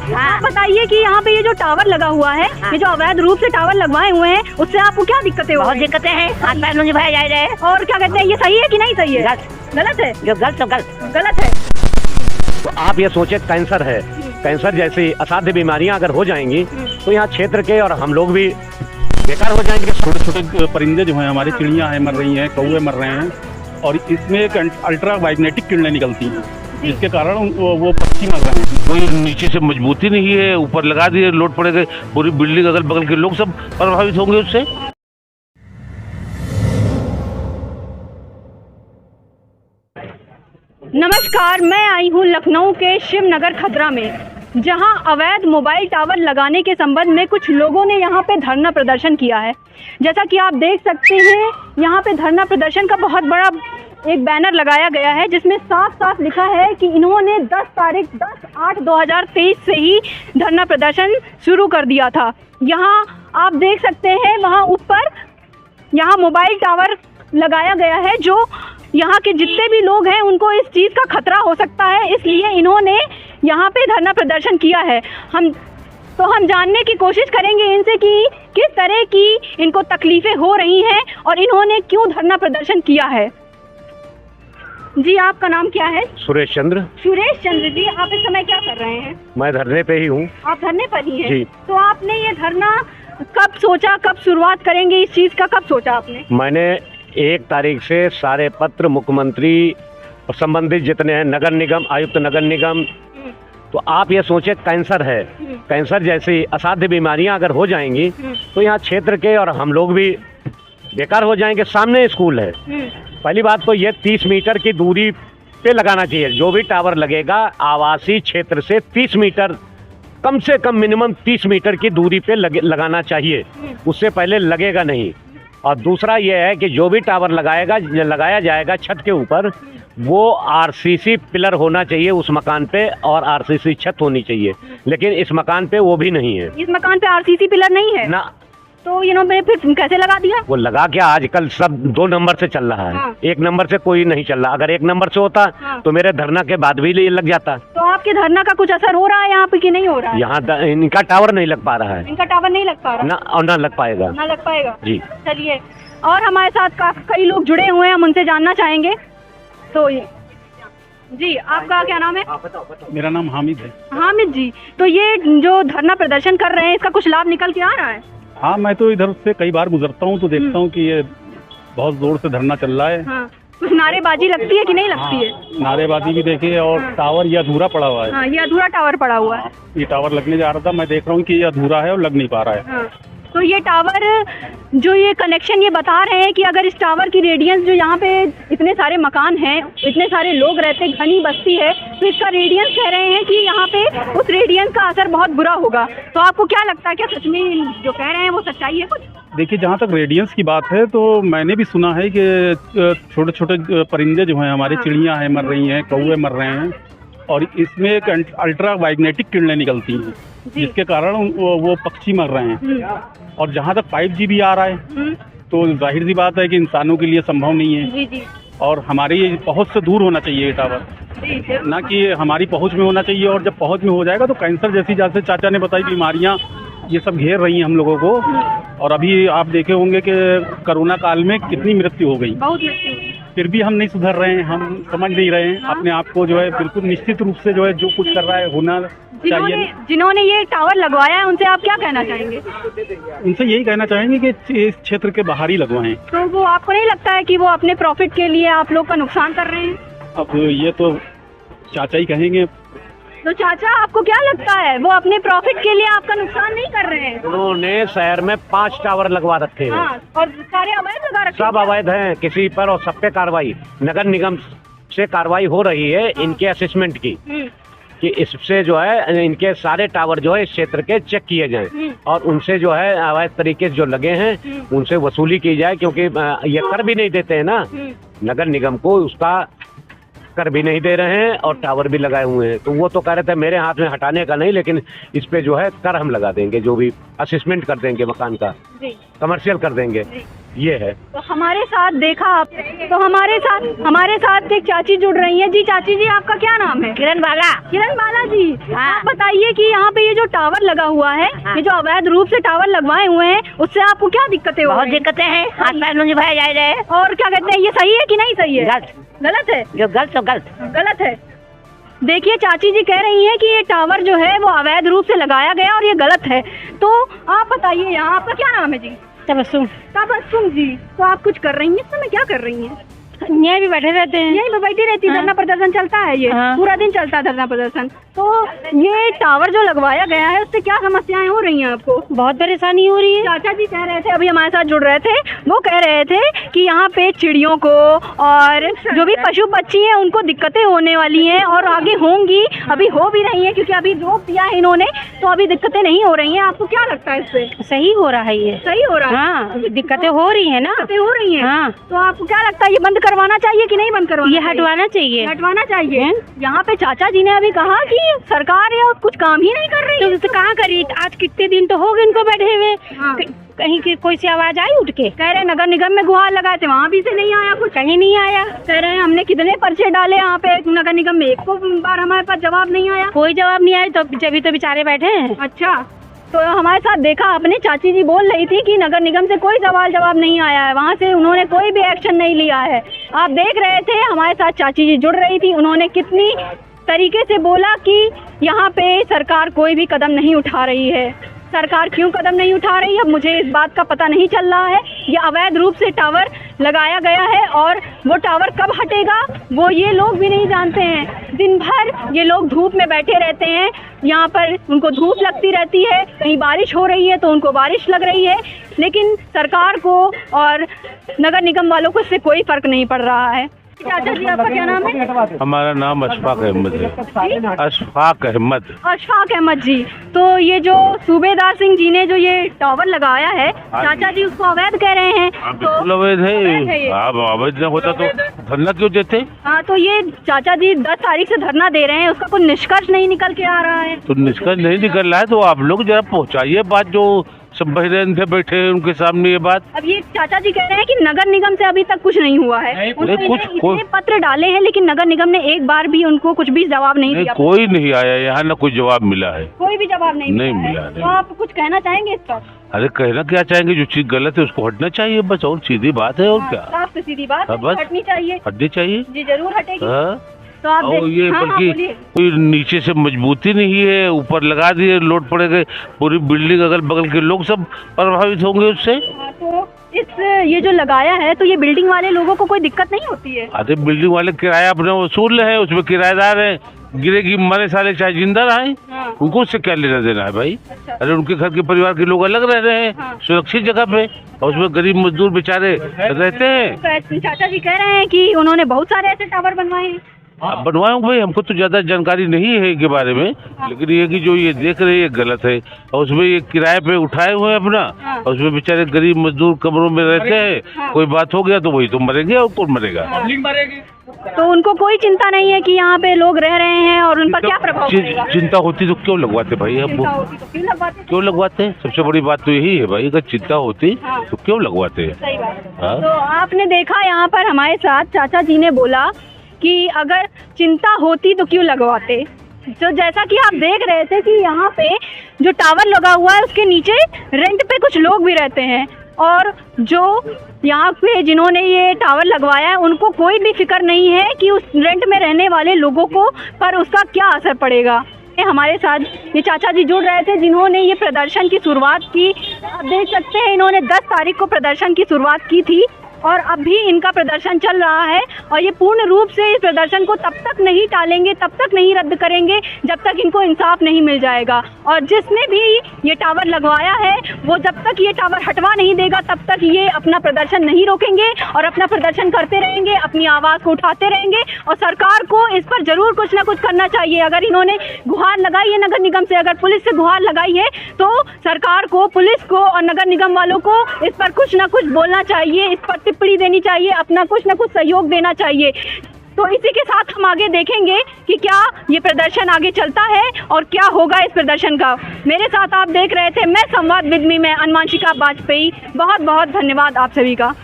आप बताइए कि यहाँ पे ये जो टावर लगा हुआ है, ये जो अवैध रूप से टावर लगवाए हुए हैं, उससे आपको क्या दिक्कतें हो? बहुत दिक्कतें हैं, हाथ पैर नहीं भाई जा रहे हैं। और क्या कहते हैं, ये सही है कि नहीं सही है? गलत है। जो गलत तो गलत गलत है। तो आप ये सोचे कैंसर है, कैंसर जैसी असाध्य बीमारियां अगर हो जाएंगी तो यहाँ क्षेत्र के और हम लोग भी बेकार हो जाएंगे। छोटे छोटे परिंदे जो हैं, हमारी चिड़ियाँ हैं मर रही हैं, कौवे मर रहे हैं, और इसमें एक अल्ट्रा मैग्नेटिक किरणें निकलती हैं, जिसके कारण वो पक्षी मर रहे हैं। कोई नीचे से मजबूती नहीं है, ऊपर लगा दिए लोड पड़ेगा, पूरी बिल्डिंग अगल बगल के लोग सब प्रभावित होंगे उससे। नमस्कार, मैं आई हूँ लखनऊ के शिवनगर खतरा में, जहां अवैध मोबाइल टावर लगाने के संबंध में कुछ लोगों ने यहां पे धरना प्रदर्शन किया है। जैसा कि आप देख सकते हैं, यहां पे धरना प्रदर्शन का बहुत बड़ा एक बैनर लगाया गया है, जिसमें साफ साफ लिखा है कि इन्होंने 10/8/2023 से ही धरना प्रदर्शन शुरू कर दिया था। यहाँ आप देख सकते हैं, वहाँ ऊपर यहाँ मोबाइल टावर लगाया गया है, जो यहाँ के जितने भी लोग हैं उनको इस चीज़ का खतरा हो सकता है, इसलिए इन्होंने यहाँ पे धरना प्रदर्शन किया है। हम जानने की कोशिश करेंगे इनसे कि किस तरह की इनको तकलीफ़ें हो रही हैं और इन्होंने क्यों धरना प्रदर्शन किया है। जी, आपका नाम क्या है? सुरेश चंद्र। सुरेश चंद्र जी, आप इस समय क्या कर रहे हैं? मैं धरने पे ही हूँ। आप धरने पर ही हैं? जी। तो आपने ये धरना कब सोचा, कब शुरुआत करेंगे इस चीज़ का, कब सोचा आपने? मैंने 1 तारीख से सारे पत्र मुख्यमंत्री और संबंधित जितने हैं, नगर निगम, आयुक्त नगर निगम, तो आप ये सोचे कैंसर है, कैंसर जैसी असाध्य बीमारियां अगर हो जाएंगी तो यहाँ क्षेत्र के और हम लोग भी बेकार हो जाएंगे। सामने स्कूल है। पहली बात तो ये 30 मीटर की दूरी पे लगाना चाहिए। जो भी टावर लगेगा आवासीय क्षेत्र से 30 मीटर, कम से कम मिनिमम 30 मीटर की दूरी पे लगाना चाहिए, उससे पहले लगेगा नहीं। और दूसरा ये है कि जो भी टावर लगाया जाएगा छत के ऊपर, वो आरसीसी पिलर होना चाहिए उस मकान पे, और आरसीसी छत होनी चाहिए, लेकिन इस मकान पे वो भी नहीं है। इस मकान पे आरसीसी पिलर नहीं है ना। तो इन्होंने फिर कैसे लगा दिया? वो लगा क्या, आजकल सब 2 नंबर से चल रहा है। हाँ। 1 नंबर से कोई नहीं चल रहा। अगर 1 नंबर से होता तो मेरे धरना के बाद भी ये लग जाता। तो आपके धरना का कुछ असर हो रहा है यहाँ पे कि नहीं हो रहा है? यहाँ इनका टावर नहीं लग पा रहा है। इनका टावर नहीं लग पा रहा ना, और ना लग पाएगा। ना लग पाएगा जी। चलिए, और हमारे साथ कई लोग जुड़े हुए हैं, हम उनसे जानना चाहेंगे। तो जी, आपका क्या नाम है? मेरा नाम हामिद है। हामिद जी, तो ये जो धरना प्रदर्शन कर रहे हैं, इसका कुछ लाभ निकल के आ रहा है? हाँ, मैं तो इधर से कई बार गुजरता हूँ तो देखता हूँ कि ये बहुत जोर से धरना चल रहा है। हाँ। कुछ नारेबाजी लगती है कि नहीं लगती है? नारेबाजी भी देखिए, और टावर ये अधूरा पड़ा हुआ है। हाँ, ये अधूरा टावर पड़ा हुआ है। ये टावर लगने जा रहा था, मैं देख रहा हूँ कि ये अधूरा है और लग नहीं पा रहा है। हाँ। तो ये टावर जो ये कनेक्शन ये बता रहे हैं कि अगर इस टावर की रेडियंस, जो यहाँ पे इतने सारे मकान हैं, इतने सारे लोग रहते हैं, घनी बस्ती है, तो इसका रेडियंस कह रहे हैं कि यहाँ पे उस रेडियंस का असर बहुत बुरा होगा। तो आपको क्या लगता है, क्या सच में जो कह रहे हैं वो सच्चाई है कुछ? देखिए, जहाँ तक रेडियंस की बात है तो मैंने भी सुना है कि छोटे छोटे परिंदे जो हैं, हमारी चिड़ियाँ हैं मर रही हैं, कौवे मर रहे हैं, और इसमें एक अल्ट्रा मैग्नेटिक किरणें निकलती हैं, जिसके कारण वो पक्षी मर रहे हैं। और जहाँ तक 5G भी आ रहा है तो जाहिर सी बात है कि इंसानों के लिए संभव नहीं है। जी जी। और हमारी पहुँच से दूर होना चाहिए ये टावर, ना कि हमारी पहुँच में होना चाहिए। और जब पहुँच में हो जाएगा तो कैंसर जैसी, जैसे चाचा ने बताई, बीमारियाँ ये सब घेर रही हैं हम लोगों को। और अभी आप देखे होंगे कि कोरोना काल में कितनी मृत्यु हो गई, बहुत मृत्यु हुई। फिर भी हम नहीं सुधर रहे हैं, हम समझ नहीं रहे हैं अपने आप को। जो है बिल्कुल निश्चित रूप से जो है जो कुछ कर रहा है होना चाहिए। जिन्होंने ये टावर लगवाया है, उनसे आप क्या कहना चाहेंगे? उनसे यही कहना चाहेंगे कि इस क्षेत्र के बाहर ही लगवाएं। तो वो आपको नहीं लगता है कि वो अपने प्रॉफिट के लिए आप लोग का नुकसान कर रहे हैं? अब ये तो चाचा ही कहेंगे। तो चाचा, आपको क्या लगता है, वो अपने प्रॉफिट के लिए आपका नुकसान नहीं कर रहे हैं? उन्होंने शहर में 5 टावर लगवा रखे हैं। हाँ, और सारे अवैध लगा रखे हैं। सब अवैध हैं, किसी पर और सब पे कार्रवाई, नगर निगम से कार्रवाई हो रही है। इनके असेसमेंट की कि इससे जो है इनके सारे टावर जो है इस क्षेत्र के चेक किए जाएं, और उनसे जो है अवैध तरीके से जो लगे हैं उनसे वसूली की जाए, क्योंकि ये कर भी नहीं देते हैं ना नगर निगम को, उसका कर भी नहीं दे रहे हैं और टावर भी लगाए हुए हैं। तो वो तो कह रहे थे मेरे हाथ में हटाने का नहीं, लेकिन इस पे जो है कर हम लगा देंगे, जो भी असेसमेंट कर देंगे मकान का। जी। कमर्शियल कर देंगे, ये है। तो हमारे साथ देखा आप, तो हमारे साथ एक चाची जुड़ रही हैं। जी चाची जी, आपका क्या नाम है? किरण बाला। किरण बाला जी, हाँ। आप बताइए कि यहाँ पे ये जो टावर लगा हुआ है, हाँ। ये जो अवैध रूप से टावर लगवाए हुए हैं, उससे आपको क्या दिक्कतें हो बहुत रही हैं? दिक्कतें हैं, हाथ पैर मुझे भाई जा रहे हैं। और क्या कहते हैं, ये सही है कि नहीं सही है? गलत, गलत है, जो गलत तो गलत। गलत है। देखिए चाची जी कह रही हैं कि ये टावर जो है वो अवैध रूप से लगाया गया और ये गलत है। तो आप बताइए, यहाँ आपका क्या नाम है जी? तबस्सुम जी, तो आप कुछ कर रही हैं इस समय, क्या कर रही हैं? यहीं भी बैठे रहते हैं। यहीं पे बैठी रहती है, हाँ। धरना प्रदर्शन चलता है ये? हाँ। पूरा दिन चलता है धरना प्रदर्शन। तो ये टावर जो लगवाया गया है उससे क्या समस्याएं हो रही हैं आपको? बहुत परेशानी हो रही है। चाचा जी कह रहे थे, अभी हमारे साथ जुड़ रहे थे, वो कह रहे थे कि यहाँ पे चिड़ियों को और जो भी पशु पक्षी हैं उनको दिक्कतें होने वाली हैं और आगे होंगी, अभी हो भी रही हैं, क्योंकि अभी रोक दिया है इन्होंने, तो अभी दिक्कतें नहीं हो रही हैं। आपको क्या लगता है इससे? सही हो रहा है ये। सही हो रहा है? हाँ, दिक्कतें हो रही है ना। दिक्कतें हो रही हैं। हाँ। तो आपको क्या लगता है, ये बंद करवाना चाहिए कि नहीं बंद करवाना? ये हटवाना चाहिए। हटवाना चाहिए। यहाँ पे चाचा जी ने अभी कहा कि सरकार ये कुछ काम ही नहीं कर रही है। तो कहाँ करी, आज कितने दिन तो हो गए इनको बैठे हुए। हाँ। कहीं की कोई सी आवाज आई उठ के? कह रहे नगर निगम में गुहार लगाए थे, वहाँ भी से नहीं आया कुछ। कहीं नहीं आया। कह रहे हैं हमने कितने पर्चे डाले यहाँ पे नगर निगम में, एक को बार हमारे पास जवाब नहीं आया। कोई जवाब नहीं आया, तो जब तो बेचारे बैठे हैं। अच्छा, तो हमारे साथ देखा आपने, चाची जी बोल रही थी कि नगर निगम से कोई सवाल जवाब नहीं आया है, वहाँ से उन्होंने कोई भी एक्शन नहीं लिया है। आप देख रहे थे हमारे साथ चाची जी जुड़ रही थी, उन्होंने कितनी तरीके से बोला कि यहाँ पे सरकार कोई भी कदम नहीं उठा रही है। सरकार क्यों कदम नहीं उठा रही है, मुझे इस बात का पता नहीं चल रहा है। ये अवैध रूप से टावर लगाया गया है और वो टावर कब हटेगा वो ये लोग भी नहीं जानते हैं। दिन भर ये लोग धूप में बैठे रहते हैं, यहाँ पर उनको धूप लगती रहती है, कहीं बारिश हो रही है तो उनको बारिश लग रही है, लेकिन सरकार को और नगर निगम वालों को इससे कोई फर्क नहीं पड़ रहा है। चाचा जी आपका क्या नाम है? हमारा नाम अशफाक अहमद है। अशफाक अहमद। अशफाक अहमद जी, तो ये जो सूबेदार सिंह जी ने जो ये टावर लगाया है, चाचा जी उसको अवैध कह रहे हैं। बिल्कुल अवैध है। आप अवैध न होता तो धरना क्यों देते? हाँ, तो ये चाचा जी 10 तारीख से धरना दे रहे हैं, उसका कोई निष्कर्ष नहीं निकल के आ रहा है। तो निष्कर्ष नहीं निकल रहा है तो आप लोग जरा पहुंचाइए बात, जो सब बहरेन थे बैठे हैं उनके सामने ये बात। अब ये चाचा जी कह रहे हैं कि नगर निगम से अभी तक कुछ नहीं हुआ है। उन्होंने इतने पत्र डाले हैं लेकिन नगर निगम ने एक बार भी उनको कुछ भी जवाब नहीं दिया। कोई नहीं आया यहाँ, ना कोई जवाब मिला है। कोई भी जवाब नहीं मिला है। तो आप कुछ कहना चाहेंगे इस पर? अरे कहना क्या चाहेंगे, जो चीज गलत है उसको हटना चाहिए बस, और सीधी बात है। और क्या, साफ से सीधी बात है, बस हटनी चाहिए। हटनी चाहिए जी जरूर हटेगी। हाँ? तो आप और ये हाँ, बल्कि बोलिए। कोई नीचे से मजबूती नहीं है, ऊपर लगा दिए, लोड पड़े गए, पूरी बिल्डिंग अगल बगल के लोग सब प्रभावित होंगे उससे। हाँ, तो ये जो लगाया है तो ये बिल्डिंग वाले लोगों को कोई दिक्कत नहीं होती है? अरे बिल्डिंग वाले किराया अपना वसूल रहे हैं, उसमें किराएदार है, गिरेगी मरे साले चाहे जिंदा रहे, हाँ। उनको उससे क्या लेना देना है भाई। अच्छा। अरे उनके घर के परिवार के लोग अलग रह रहे हैं, हाँ। सुरक्षित जगह पे, और उसमें गरीब मजदूर बेचारे रहते हैं। चाचा जी कह रहे हैं कि उन्होंने बहुत सारे ऐसे टावर बनवाए हैं। आप बनवाए होंगे भाई, हमको तो ज्यादा जानकारी नहीं है इनके बारे में, लेकिन ये कि जो ये देख रहे हैं ये गलत है। और उसमें ये किराए पे उठाए हुए हैं अपना, हाँ। और उसमें बेचारे गरीब मजदूर कमरों में रहते हैं, हाँ। कोई बात हो गया तो वही तो मरेंगे और कौन मरेगा। तो उनको कोई चिंता नहीं है कि यहाँ पे लोग रह रहे हैं और उन पर क्या प्रभाव पड़ेगा? चिंता होती तो क्यों लगवाते भाई, अब चिंता होती तो क्यों लगवाते? क्यों लगवाते हैं? सबसे बड़ी बात तो यही है भाई, अगर चिंता होती हाँ। तो क्यों लगवाते हैं? सही बात है। हाँ? तो आपने देखा यहाँ पर हमारे साथ चाचा जी ने बोला कि अगर चिंता होती तो क्यों लगवाते। जो जैसा कि आप देख रहे थे कि यहाँ पे जो टावर लगा हुआ है उसके नीचे रेंट पे कुछ लोग भी रहते हैं, और जो यहाँ पे जिन्होंने ये टावर लगवाया है उनको कोई भी फिक्र नहीं है कि उस रेंट में रहने वाले लोगों को पर उसका क्या असर पड़ेगा। हमारे साथ ये चाचा जी जुड़ रहे थे जिन्होंने ये प्रदर्शन की शुरुआत की। आप देख सकते हैं इन्होंने 10 तारीख को प्रदर्शन की शुरुआत की थी और अब भी इनका प्रदर्शन चल रहा है, और ये पूर्ण रूप से इस प्रदर्शन को तब तक नहीं टालेंगे, तब तक नहीं रद्द करेंगे जब तक इनको इंसाफ नहीं मिल जाएगा। और जिसने भी ये टावर लगवाया है वो जब तक ये टावर हटवा नहीं देगा तब तक ये अपना प्रदर्शन नहीं रोकेंगे और अपना प्रदर्शन करते रहेंगे, अपनी आवाज़ को उठाते रहेंगे। और सरकार को इस पर ज़रूर कुछ ना कुछ करना चाहिए। अगर इन्होंने गुहार लगाई है नगर निगम से, अगर पुलिस से गुहार लगाई है तो सरकार को, पुलिस को और नगर निगम वालों को इस पर कुछ ना कुछ बोलना चाहिए, इस पर टिप्पणी देनी चाहिए, अपना कुछ ना कुछ सहयोग देना चाहिए। तो इसी के साथ हम आगे देखेंगे कि क्या ये प्रदर्शन आगे चलता है और क्या होगा इस प्रदर्शन का। मेरे साथ आप देख रहे थे मैं संवाद विद मी में अनुमानशिका वाजपेयी। बहुत बहुत धन्यवाद आप सभी का।